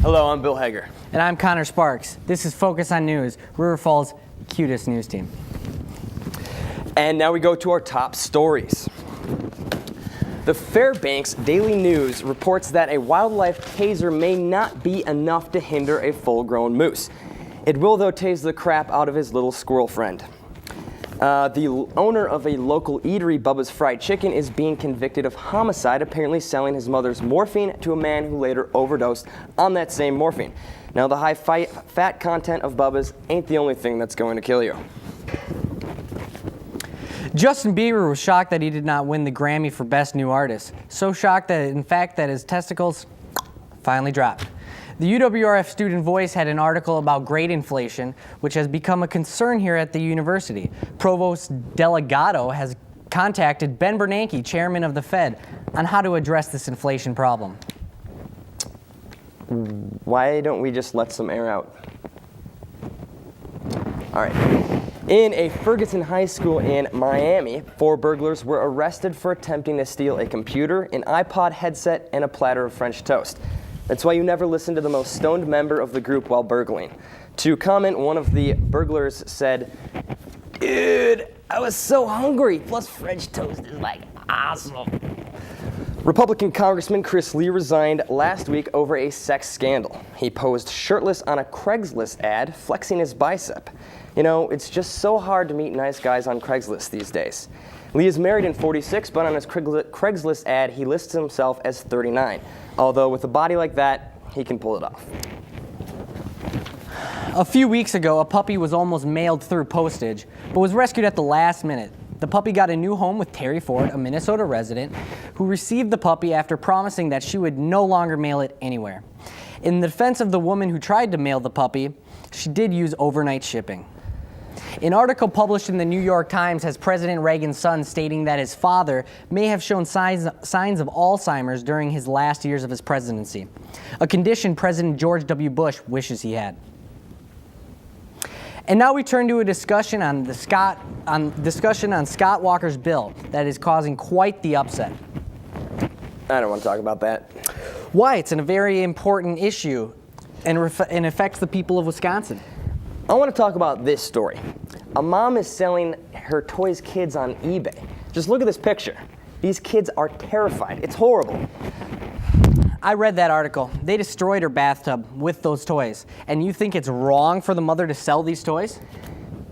Hello, I'm Bill Hager. And I'm Connor Sparks. This is Focus on News, River Falls' cutest news team. And now we go to our top stories. The Fairbanks Daily News reports that a wildlife taser may not be enough to hinder a full-grown moose. It will, though, tase the crap out of his little squirrel friend. The owner of a local eatery, Bubba's Fried Chicken, is being convicted of homicide, apparently selling his mother's morphine to a man who later overdosed on that same morphine. Now, the high fat content of Bubba's ain't the only thing that's going to kill you. Justin Bieber was shocked that he did not win the Grammy for Best New Artist. So shocked that, in fact, that his testicles finally dropped. The UWRF Student Voice had an article about grade inflation, which has become a concern here at the university. Provost Delgado has contacted Ben Bernanke, chairman of the Fed, on how to address this inflation problem. Why don't we just let some air out? All right. In a Ferguson High School in Miami, 4 burglars were arrested for attempting to steal a computer, an iPod headset, and a platter of French toast. That's why you never listen to the most stoned member of the group while burgling. To comment, one of the burglars said, "Dude, I was so hungry, plus French toast is like awesome." Republican Congressman Chris Lee resigned last week over a sex scandal. He posed shirtless on a Craigslist ad, flexing his bicep. You know, it's just so hard to meet nice guys on Craigslist these days. Lee is married and 46, but on his Craigslist ad, he lists himself as 39. Although with a body like that, he can pull it off. A few weeks ago, a puppy was almost mailed through postage, but was rescued at the last minute. The puppy got a new home with Terry Ford, a Minnesota resident, who received the puppy after promising that she would no longer mail it anywhere. In the defense of the woman who tried to mail the puppy, she did use overnight shipping. An article published in the New York Times has President Reagan's son stating that his father may have shown signs of Alzheimer's during his last years of his presidency, a condition President George W. Bush wishes he had. And now we turn to a discussion on Scott Walker's bill that is causing quite the upset. I don't want to talk about that. Why? It's a very important issue and affects the people of Wisconsin. I want to talk about this story. A mom is selling her toys kids on eBay. Just look at this picture. These kids are terrified. It's horrible. I read that article. They destroyed her bathtub with those toys. And you think it's wrong for the mother to sell these toys?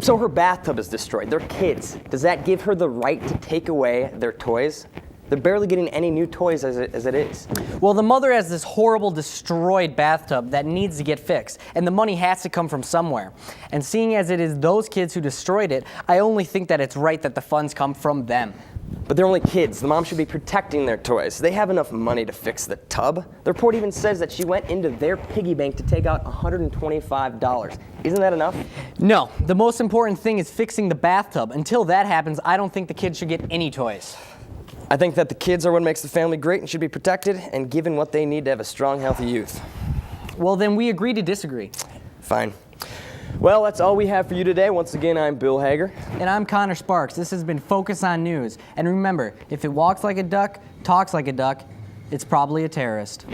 So her bathtub is destroyed. They're kids. Does that give her the right to take away their toys? They're barely getting any new toys as it is. Well, the mother has this horrible destroyed bathtub that needs to get fixed, and the money has to come from somewhere. And seeing as it is those kids who destroyed it, I only think that it's right that the funds come from them. But they're only kids. The mom should be protecting their toys. They have enough money to fix the tub. The report even says that she went into their piggy bank to take out $125. Isn't that enough? No. The most important thing is fixing the bathtub. Until that happens, I don't think the kids should get any toys. I think that the kids are what makes the family great and should be protected and given what they need to have a strong, healthy youth. Well, then we agree to disagree. Fine. Well, that's all we have for you today. Once again, I'm Bill Hager. And I'm Connor Sparks. This has been Focus on News. And remember, if it walks like a duck, talks like a duck, it's probably a terrorist.